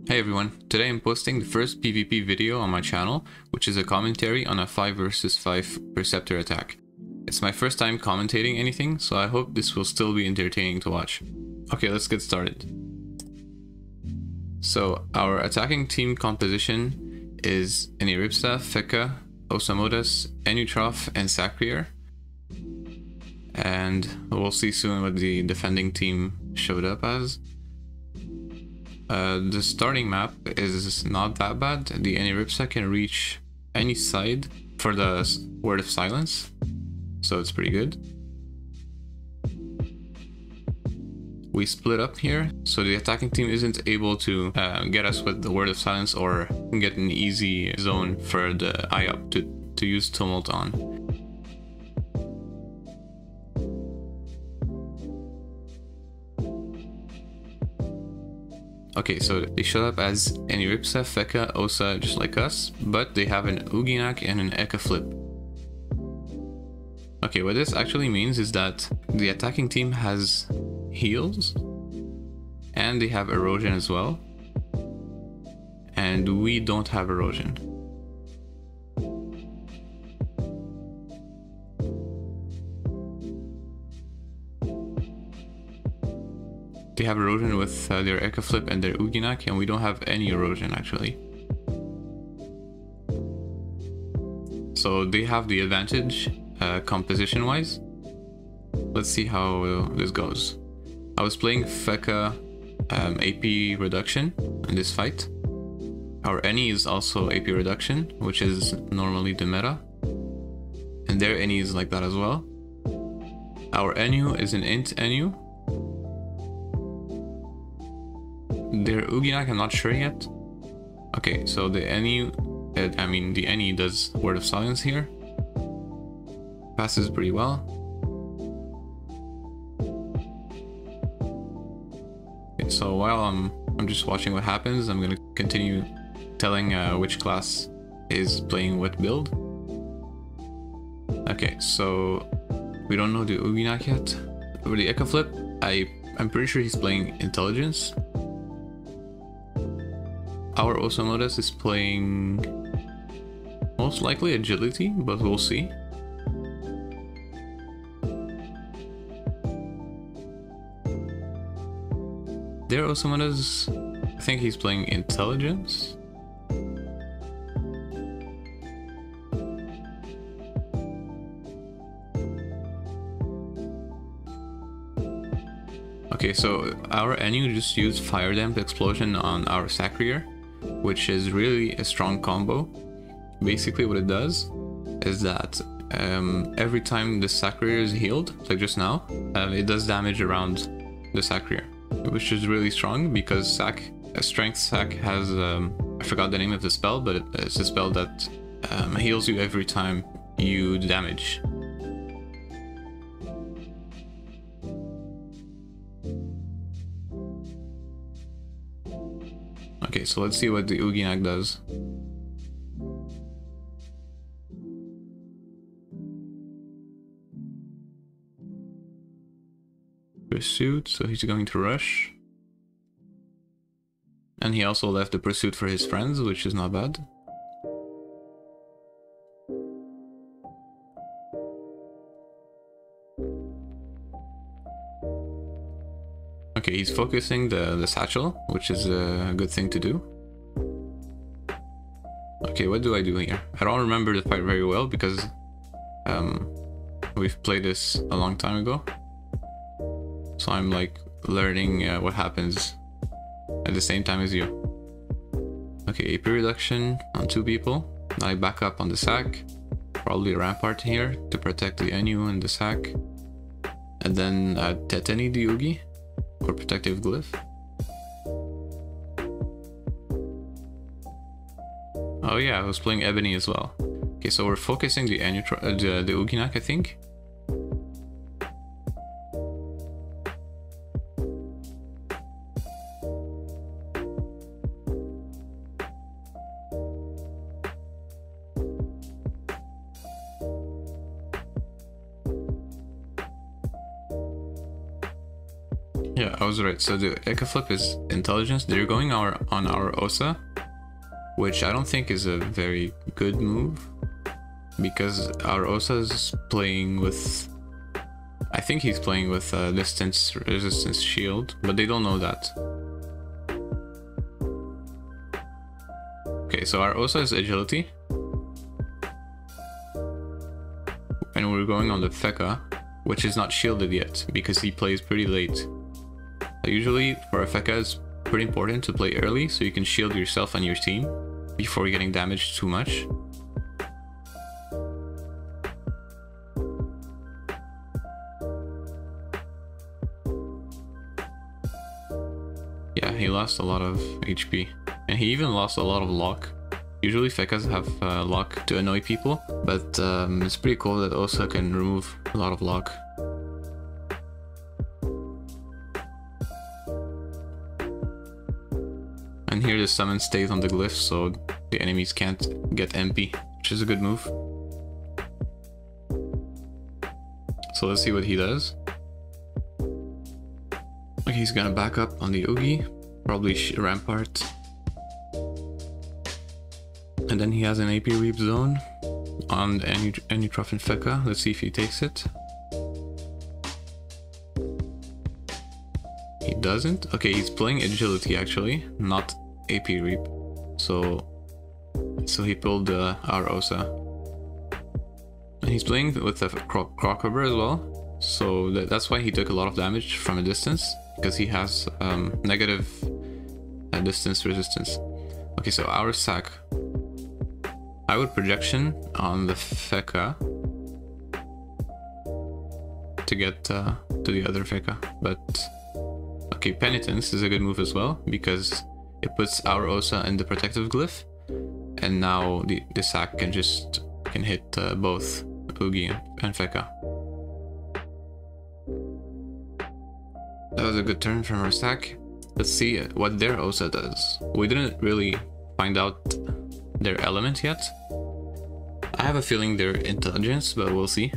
Hey everyone, today I'm posting the first PvP video on my channel, which is a commentary on a 5 versus 5 Perceptor attack. It's my first time commentating anything, so I hope this will still be entertaining to watch. Okay, let's get started. So, our attacking team composition is Eniripsa, Feka, Osamodas, Enutrof, and Sacrier. And we'll see soon what the defending team showed up as. The starting map is not that bad. The Eniripsa can reach any side for the Word of Silence, so it's pretty good. We split up here, so the attacking team isn't able to get us with the Word of Silence or get an easy zone for the eye up to use Tumult on. Okay, so they show up as Eniripsa, Feka, Osa, just like us, but they have an Uginak and an Eka flip. Okay, what this actually means is that the attacking team has heals, and they have erosion as well, and we don't have erosion. They have erosion with their Eka Flip and their Uginak, and we don't have any erosion actually. So they have the advantage composition wise. Let's see how this goes. I was playing Feka AP reduction in this fight. Our Eni is also AP reduction, which is normally the meta. And their Eni is like that as well. Our Enu is an int Enu. Their Uginak, I'm not sure yet. Okay, so the Eni, the Eni does Word of Silence here. Passes pretty well. Okay, so while I'm just watching what happens, I'm gonna continue telling which class is playing what build. Okay, so we don't know the Uginak yet. For the Eka Flip, I'm pretty sure he's playing Intelligence. Our Osamodas is playing most likely Agility, but we'll see. Their Osamodas, I think he's playing Intelligence. Okay, so our Enu just used Fire Damp Explosion on our Sacrier, which is really a strong combo. Basically what it does is that every time the Sacrier is healed, like just now, it does damage around the Sacrier, which is really strong because Strength Sac has, I forgot the name of the spell, but it's a spell that heals you every time you damage. Okay, so let's see what the Uginak does. Pursuit, so he's going to rush. And he also left the pursuit for his friends, which is not bad. Okay, he's focusing the satchel, which is a good thing to do. Okay, what do I do here? I don't remember the fight very well because we've played this a long time ago. So I'm like learning what happens at the same time as you. Okay, AP reduction on 2 people. I back up on the sack. Probably a rampart here to protect the Enu and the sack. And then Teteni the Yugi for protective glyph. Oh yeah, I was playing Ebony as well. Okay, so we're focusing the Uginak, I think. Yeah, I was right. So the Eka Flip is intelligence. They're going on our Osa, which I don't think is a very good move, because our Osa is playing with... I think he's playing with distance resistance shield, but they don't know that. Okay, so our Osa is agility. And we're going on the Feka, which is not shielded yet, because he plays pretty late. Usually for a Feka it's pretty important to play early, so you can shield yourself and your team before getting damaged too much. Yeah, he lost a lot of HP. And he even lost a lot of luck. Usually Fekas have luck to annoy people, but it's pretty cool that Osa can remove a lot of luck. And here the summon stays on the glyph, so the enemies can't get MP, which is a good move. So let's see what he does. Okay, he's gonna back up on the Oogie, probably Rampart. And then he has an AP Reap zone on any Truffin Feka. Let's see if he takes it. He doesn't? Okay, he's playing agility actually, not AP Reap. So he pulled our Osa. And he's playing with a Crockrubber as well. So that's why he took a lot of damage from a distance, because he has negative distance resistance. Okay, so our sack. I would projection on the Feka to get to the other Feka, but okay, penitence is a good move as well, because it puts our Osa in the protective glyph, and now the sack can hit both Oogie and Feka. That was a good turn from our sack. Let's see what their Osa does. We didn't really find out their element yet. I have a feeling they're intelligence, but we'll see.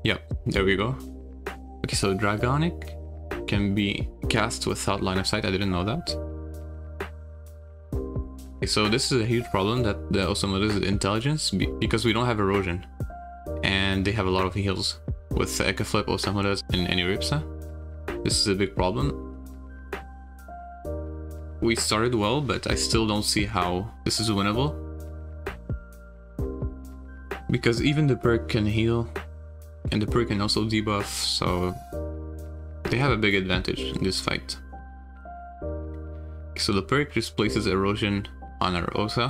Yep, there we go. Okay, so Dragonic can be cast without line of sight. I didn't know that. Okay, so this is a huge problem that the Osamoda is intelligence, because we don't have erosion, and they have a lot of heals. With Eka Flip, Osamodas, and any Ripsa, this is a big problem. We started well, but I still don't see how this is winnable. Because even the perk can heal, and the perk can also debuff, so they have a big advantage in this fight. So the perk just places erosion on our Osa,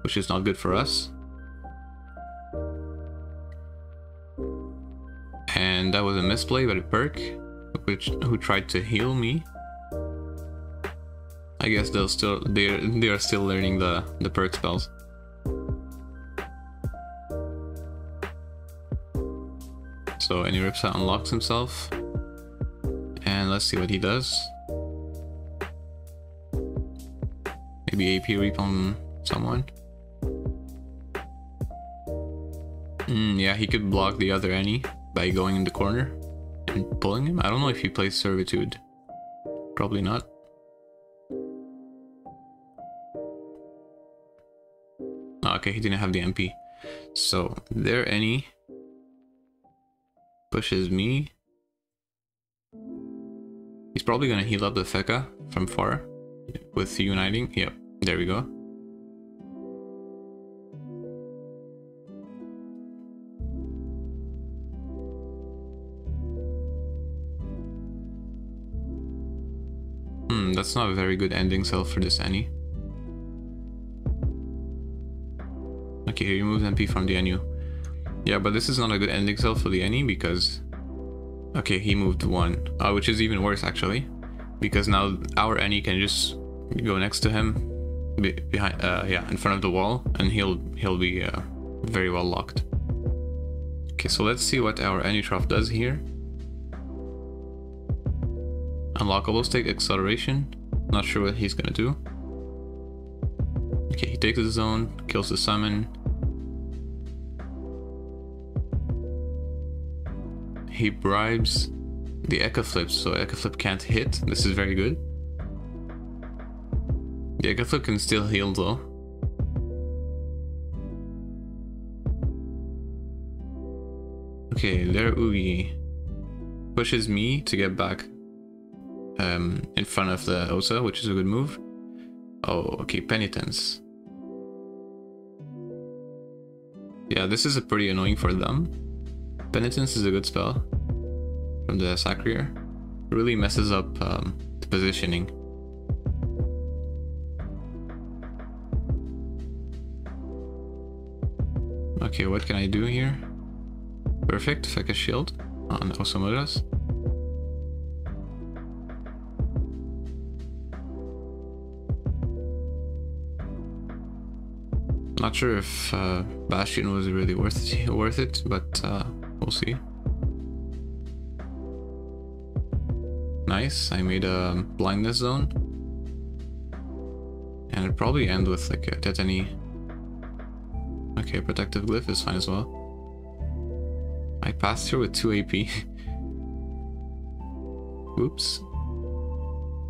which is not good for us. And that was a misplay by the perk, who tried to heal me. I guess they are still learning the perk spells. So Anuripsa unlocks himself, and let's see what he does. Maybe AP Reap on someone. Yeah, he could block the other Annie by going in the corner and pulling him. I don't know if he plays Servitude. Probably not. Oh, okay, he didn't have the MP. So there Annie pushes me. He's probably gonna heal up the Feka from far with uniting. Yep, there we go. That's not a very good ending cell for this Annie. Okay, he removes MP from the Anu. Yeah, but this is not a good ending cell for the Annie because... Okay, he moved one, which is even worse actually. Because now our Annie can just go next to him, behind, yeah, in front of the wall, and he'll be very well locked. Okay, so let's see what our Annie Trough does here. Unlockable stick, acceleration. Not sure what he's gonna do. Okay, he takes the zone, kills the summon. He bribes the Echo Flip, so Echo Flip can't hit. This is very good. The Echo Flip can still heal though. Okay, their Oogie pushes me to get back in front of the Osa, which is a good move. Oh, okay, Penitence. Yeah, this is a pretty annoying for them. Penitence is a good spell from the Sacrier. Really messes up the positioning. Okay, what can I do here? Perfect, Feka Shield on Osamuras. Not sure if Bastion was really worth it, but we'll see. Nice, I made a blindness zone. And it'd probably end with like a Tetany. Okay, Protective Glyph is fine as well. I passed through with 2 AP. Oops.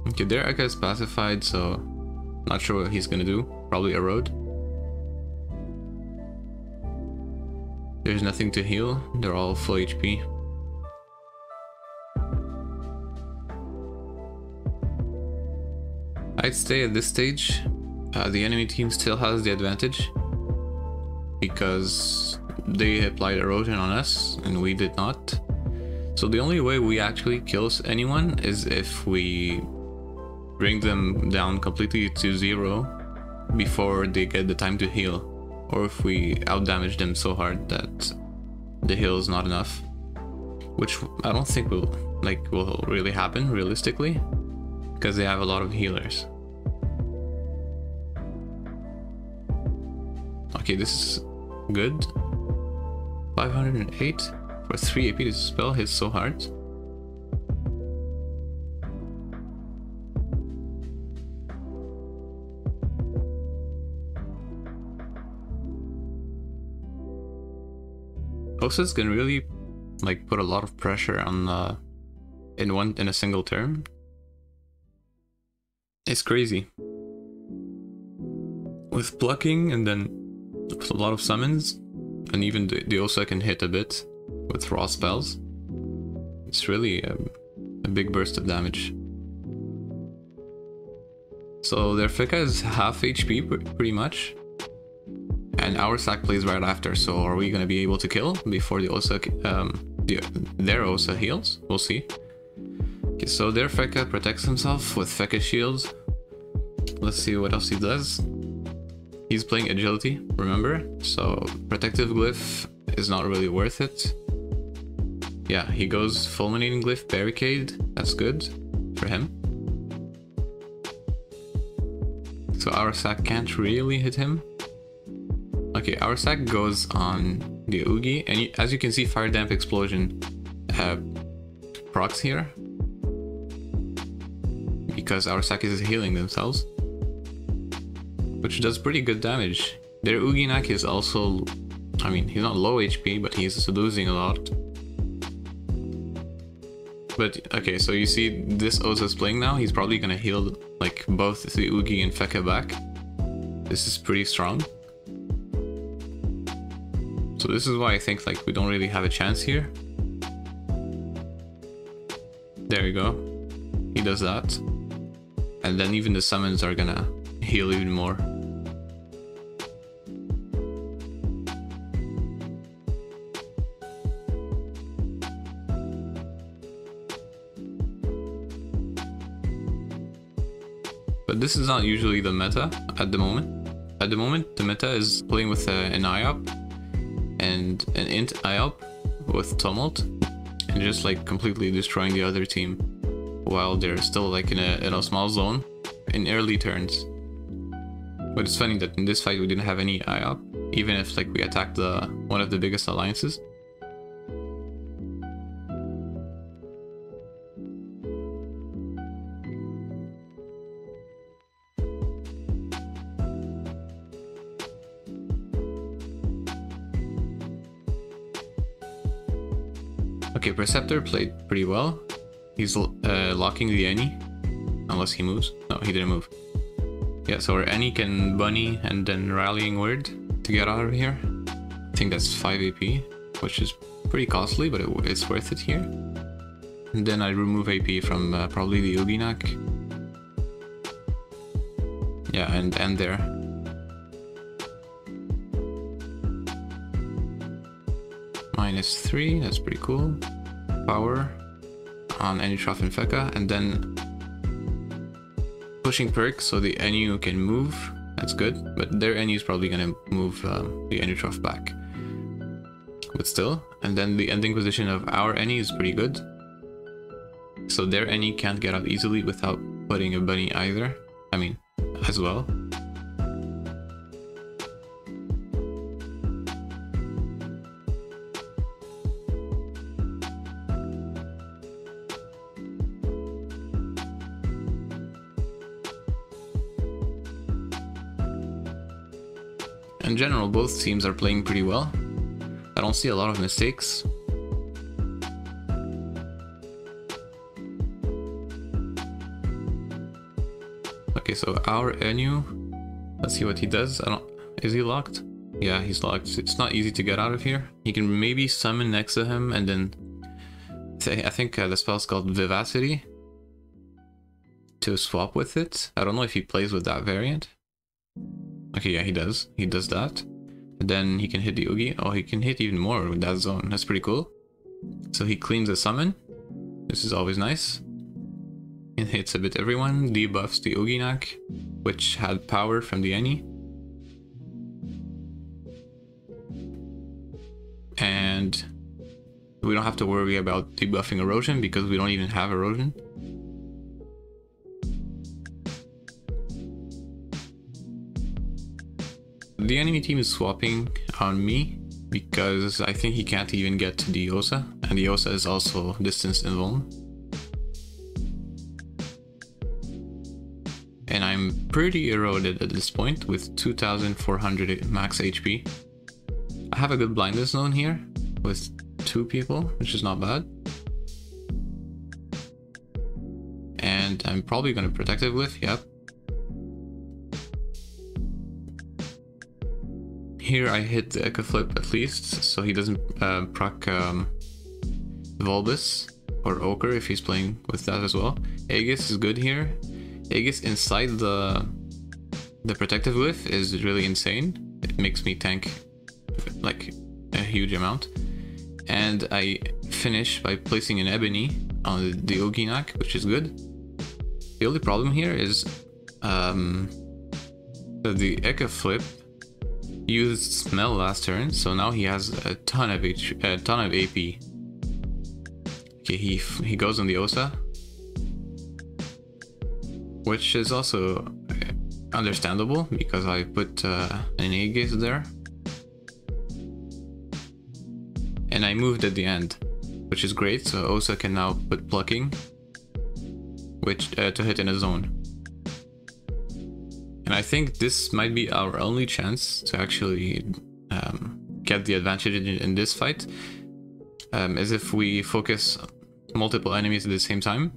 Okay, their Eka is pacified, so not sure what he's gonna do. Probably erode. There's nothing to heal, they're all full HP. I'd say at this stage, the enemy team still has the advantage because they applied erosion on us and we did not. So the only way we actually kill anyone is if we bring them down completely to 0 before they get the time to heal, or if we outdamage them so hard that the heal is not enough, which I don't think will really happen realistically because they have a lot of healers. Okay, this is good. 508 for 3 AP. This spell hits so hard. Osas can really like put a lot of pressure on in a single turn. It's crazy. With plucking and then a lot of summons, and even the Osa can hit a bit with raw spells. It's really a big burst of damage. So their Feka is half HP pretty much, and our sack plays right after. So are we gonna be able to kill before the Osa, their Osa heals? We'll see. Okay, so their Feka protects himself with Feka shields. Let's see what else he does. He's playing agility, remember? So protective glyph is not really worth it. Yeah, he goes fulminating glyph, barricade. That's good for him. So our sack can't really hit him. Okay, our sack goes on the Oogie, and as you can see, fire damp explosion procs here because our sack is healing themselves, which does pretty good damage. Their Oogie-nak is also, I mean, he's not low HP, but he's losing a lot. But okay, so you see this Osa's playing now, he's probably gonna heal like both the Oogie and Feka back. This is pretty strong. So this is why I think like we don't really have a chance here. There you go. He does that. And then even the summons are gonna heal even more. But this is not usually the meta at the moment. At the moment, the meta is playing with an IOP and an int IOP with Tumult and just like completely destroying the other team while they're still like in a small zone in early turns. But it's funny that in this fight we didn't have any IOP, even if like we attacked one of the biggest alliances. Okay, Perceptor played pretty well. He's locking the Any, unless he moves. No, he didn't move. Yeah, so our Any can bunny and then rallying word to get out of here. I think that's 5 AP, which is pretty costly, but it's worth it here. And then I remove AP from probably the Uginak. Yeah, and end there. -3, that's pretty cool. Power on Enitrof and Feka, and then pushing perk so the Enu can move. That's good, but their Enu is probably gonna move the Enitrof back. But still, and then the ending position of our Eni is pretty good. So their Eni can't get out easily without putting a bunny either. I mean, as well. In general, both teams are playing pretty well. I don't see a lot of mistakes. Okay, so our Enu, let's see what he does. Is he locked? Yeah, he's locked. It's not easy to get out of here. He can maybe summon next to him and then I think the spell's called Vivacity to swap with it. I don't know if he plays with that variant. Okay, yeah, he does. He does that. And then he can hit the Oogie. Oh, he can hit even more with that zone. That's pretty cool. So he cleans the summon. This is always nice. It hits a bit everyone. Debuffs the Uginak, which had power from the Eni. And we don't have to worry about debuffing erosion because we don't even have erosion. The enemy team is swapping on me because I think he can't even get to the Osa, and the Osa is also distanced invuln. And I'm pretty eroded at this point with 2400 max HP. I have a good blindness zone here with 2 people, which is not bad. And I'm probably gonna protective glyph, yep. Here I hit the Echo Flip at least, so he doesn't proc Volbus or Ochre if he's playing with that as well. Aegis is good here. Aegis inside the protective glyph is really insane. It makes me tank like a huge amount. And I finish by placing an Ebony on the Uginak, which is good. The only problem here is that the Echo Flip used Smell last turn, so now he has a ton of AP. Okay, he goes on the Osa, which is also understandable because I put an Aegis there, and I moved at the end, which is great. So Osa can now put plucking, which to hit in a zone. And I think this might be our only chance to actually get the advantage in this fight, as if we focus multiple enemies at the same time,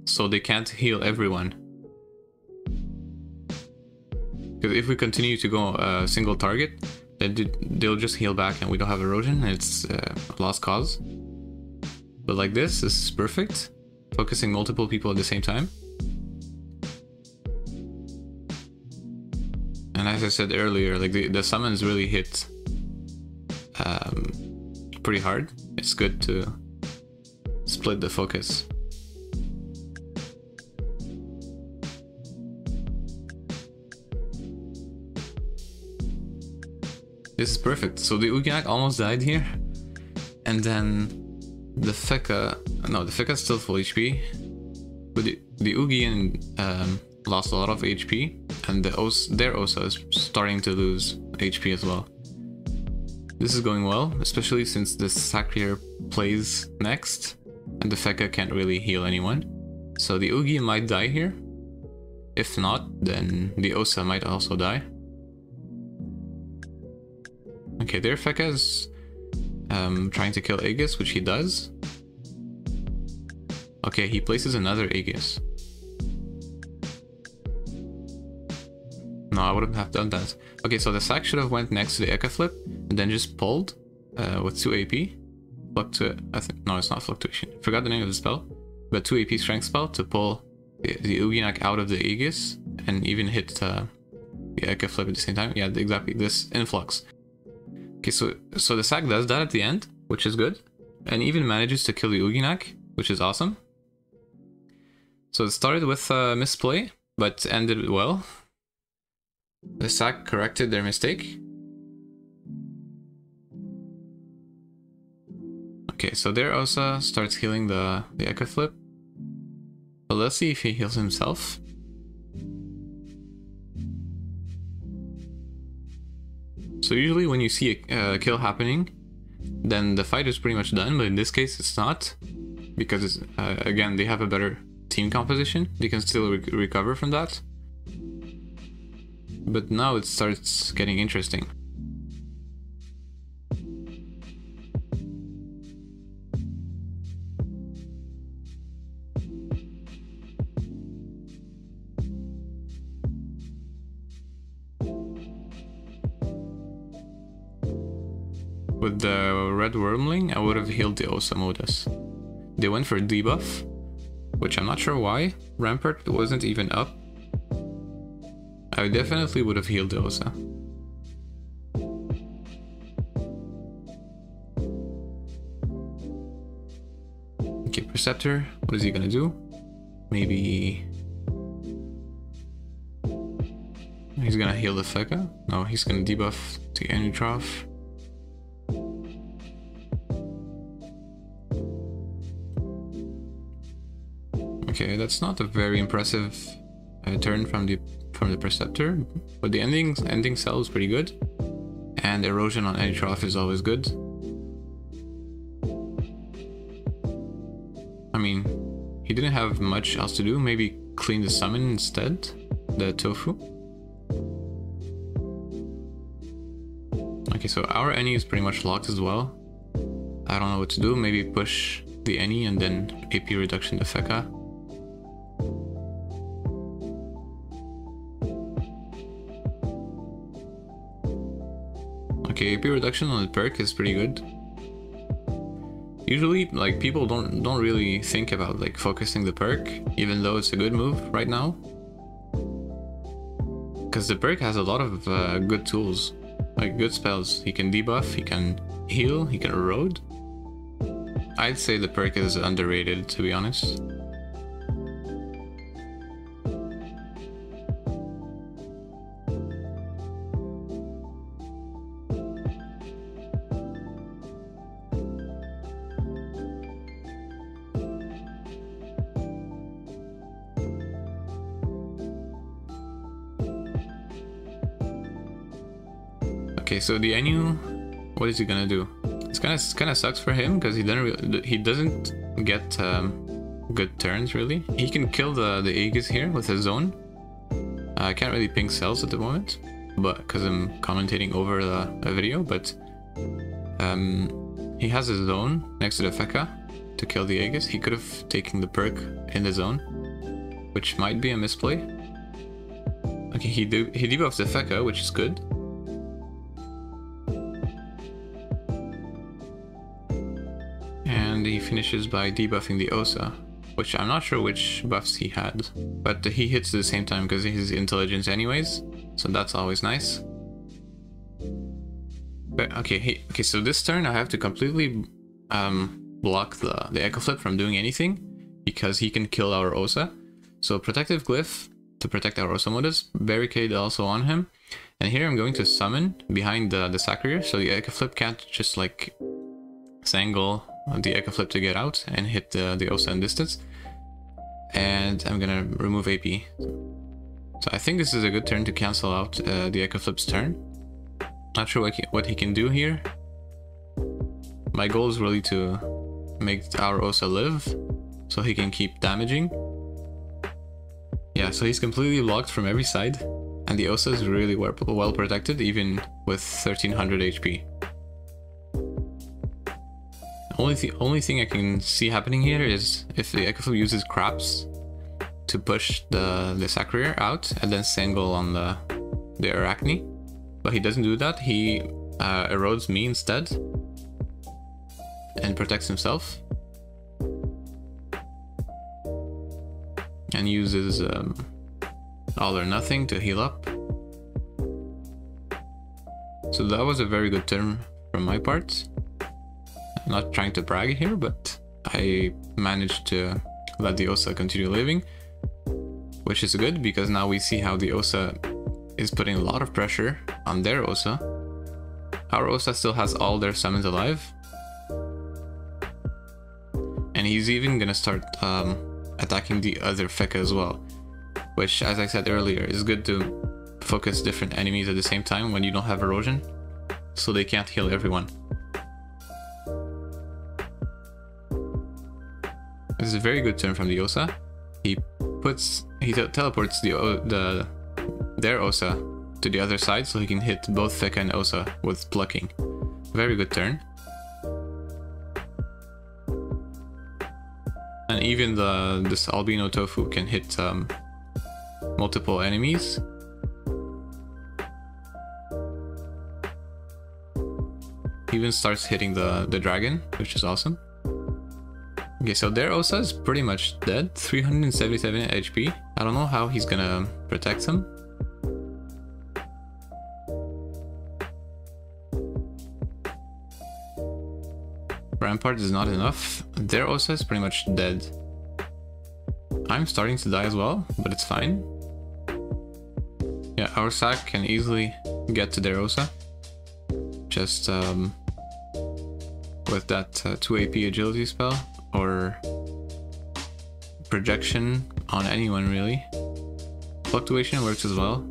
so they can't heal everyone. Because if we continue to go single target, then they'll just heal back and we don't have erosion, and it's a lost cause. But like this is perfect, focusing multiple people at the same time. And as I said earlier, like the summons really hit pretty hard. It's good to split the focus. This is perfect. So the Uginak almost died here, and then the Feka, no, the Feka is still full HP, but the Ugian lost a lot of HP, and their Osa is starting to lose HP as well. This is going well, especially since the Sacrier plays next, and the Feka can't really heal anyone. So the Ugi might die here. If not, then the Osa might also die. Okay, their Feka is trying to kill Aegis, which he does. Okay, he places another Aegis. No, I wouldn't have done that. Okay, so the sack should have went next to the Eka Flip and then just pulled with 2 AP. I think, no, it's not Fluctuation. Forgot the name of the spell. But 2 AP strength spell to pull the Uginak out of the Aegis and even hit the Eka Flip at the same time. Yeah, exactly. This influx. Okay, so the sack does that at the end, which is good. And even manages to kill the Uginak, which is awesome. So it started with misplay, but ended well. The sack corrected their mistake. Okay, so there Osa starts healing the Eka Flip. But let's see if he heals himself. So usually when you see a kill happening, then the fight is pretty much done, but in this case it's not. Because, it's, again, they have a better team composition. They can still recover from that. But now it starts getting interesting. With the red wormling, I would have healed the Osa Modus. They went for debuff, which I'm not sure why. Rampart wasn't even up. I definitely would have healed the Osa. Okay, Perceptor, what is he gonna do? Maybe... he's gonna heal the Feka? No, he's gonna debuff the Anutrof. Okay, that's not a very impressive turn from the Perceptor, but the ending cell is pretty good, and erosion on Anutrof is always good. I mean, he didn't have much else to do. Maybe clean the summon instead, the Tofu. Okay, so our Any is pretty much locked as well. I don't know what to do. Maybe push the Any and then AP reduction to Feka. Okay, AP reduction on the perk is pretty good. Usually, like, people don't really think about like focusing the perk, even though it's a good move right now. Because the perk has a lot of good tools, like good spells. He can debuff, he can heal, he can erode. I'd say the perk is underrated, to be honest. Okay, so the Enu, what is he gonna do? It's kind of sucks for him because he doesn't get good turns really. He can kill the Aegis here with his zone. I can't really ping cells at the moment, but because I'm commentating over the video. But he has his zone next to the Feka to kill the Aegis. He could have taken the perk in the zone, which might be a misplay. Okay, he debuffs the Feka, which is good. And he finishes by debuffing the Osa, which I'm not sure which buffs he had, but he hits at the same time because of his intelligence anyways, so that's always nice. But okay, so this turn I have to completely block the Eka Flip from doing anything because he can kill our Osa. So Protective Glyph to protect our Osa Modus, Barricade also on him, and here I'm going to summon behind the Sacrier, so the Eka Flip can't just like Sangle the Eka Flip to get out and hit the Osa in distance. And I'm gonna remove AP. So I think this is a good turn to cancel out the Eka Flip's turn. Not sure what he can do here. My goal is really to make our Osa live so he can keep damaging. Yeah, so he's completely blocked from every side, and the Osa is really well protected even with 1300 HP. Only thing I can see happening here is if the Echo Flip uses Craps to push the Sacrier out and then Sangle on the Arachne. But he doesn't do that, he erodes me instead and protects himself. And uses all or nothing to heal up. So that was a very good turn from my part. I'm not trying to brag here, but I managed to let the Osa continue living, which is good because now we see how the Osa is putting a lot of pressure on their Osa. Our Osa still has all their summons alive. And he's even gonna start attacking the other Feka as well, which, as I said earlier, is good to focus different enemies at the same time when you don't have erosion, so they can't heal everyone. This is a very good turn from the Osa. He teleports their Osa to the other side so he can hit both Feka and Osa with plucking. Very good turn. And even this albino tofu can hit multiple enemies. He even starts hitting the dragon, which is awesome. Okay, so their Osa is pretty much dead, 377 HP. I don't know how he's gonna protect him. Rampart is not enough. Their Osa is pretty much dead. I'm starting to die as well, but it's fine. Yeah, our Sac can easily get to their Osa. Just with that 2 AP agility spell or projection on anyone really. Fluctuation works as well.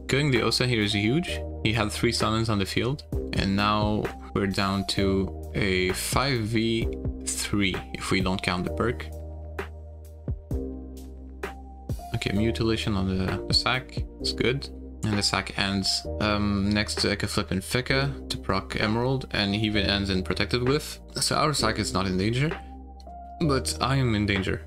Killing the Osa here is huge. He had 3 summons on the field, and now we're down to a 5v3 if we don't count the perk. Okay, mutilation on the Sac, it's good. And the Sac ends next to Echo Flip and Feka to proc Emerald, and he even ends in Protective Glyph. So our Sac is not in danger, but I am in danger.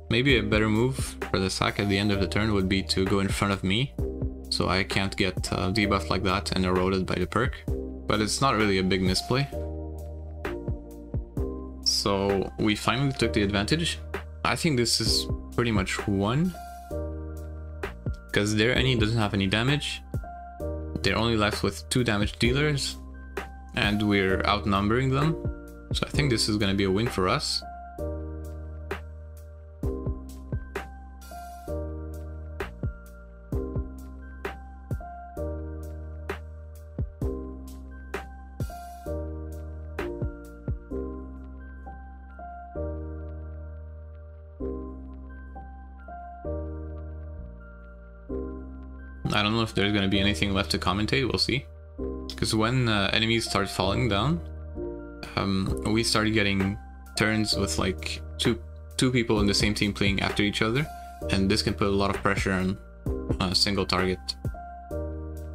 Maybe a better move for the Sac at the end of the turn would be to go in front of me, so I can't get debuffed like that and eroded by the perk. But it's not really a big misplay. So we finally took the advantage. I think this is pretty much won, because their Any doesn't have any damage. They're only left with 2 damage dealers, and we're outnumbering them. So I think this is going to be a win for us. I don't know if there's going to be anything left to commentate, we'll see. Because when enemies start falling down, we start getting turns with like two people in the same team playing after each other, and this can put a lot of pressure on a single target.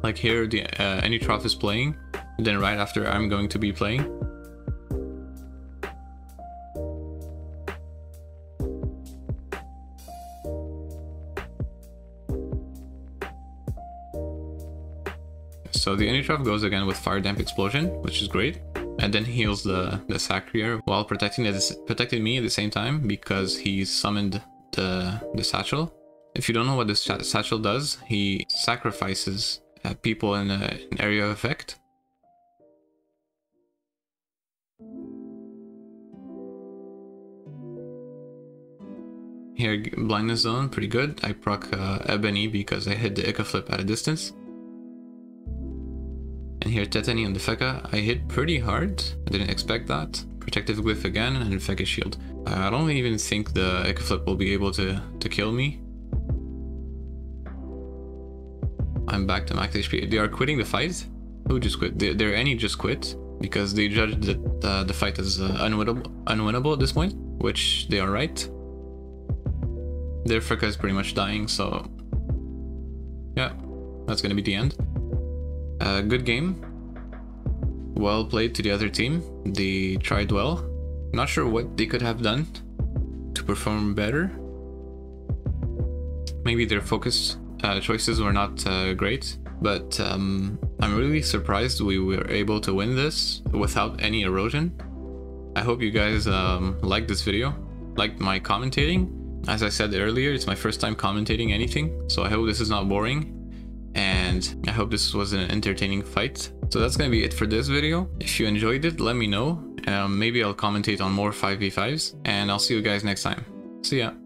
Like here, the Anytrough is playing, and then right after I'm going to be playing. So the Anytrough goes again with Fire Damp Explosion, which is great, and then heals the Sacrier while protecting me at the same time because he summoned the Satchel. If you don't know what this Satchel does, he sacrifices people in an area of effect. Here, Blindness Zone, pretty good. I proc Ebony because I hit the Echo Flip at a distance. And here Tetany on the Feka, I hit pretty hard, I didn't expect that. Protective Glyph again, and Feka Shield. I don't even think the Echo Flip will be able to kill me. I'm back to max HP. They are quitting the fight. Who just quit? They're any just quit because they judged that the fight as unwinnable at this point, which they are right. Their Fricka is pretty much dying, so yeah, that's gonna be the end. Good game. Well played to the other team. They tried well. Not sure what they could have done to perform better. Maybe their focus choices were not great, but I'm really surprised we were able to win this without any erosion. I hope you guys liked this video, liked my commentating. As I said earlier, it's my first time commentating anything, so I hope this is not boring, and I hope this was an entertaining fight. So that's gonna be it for this video. If you enjoyed it, let me know. Maybe I'll commentate on more 5v5s, and I'll see you guys next time. See ya!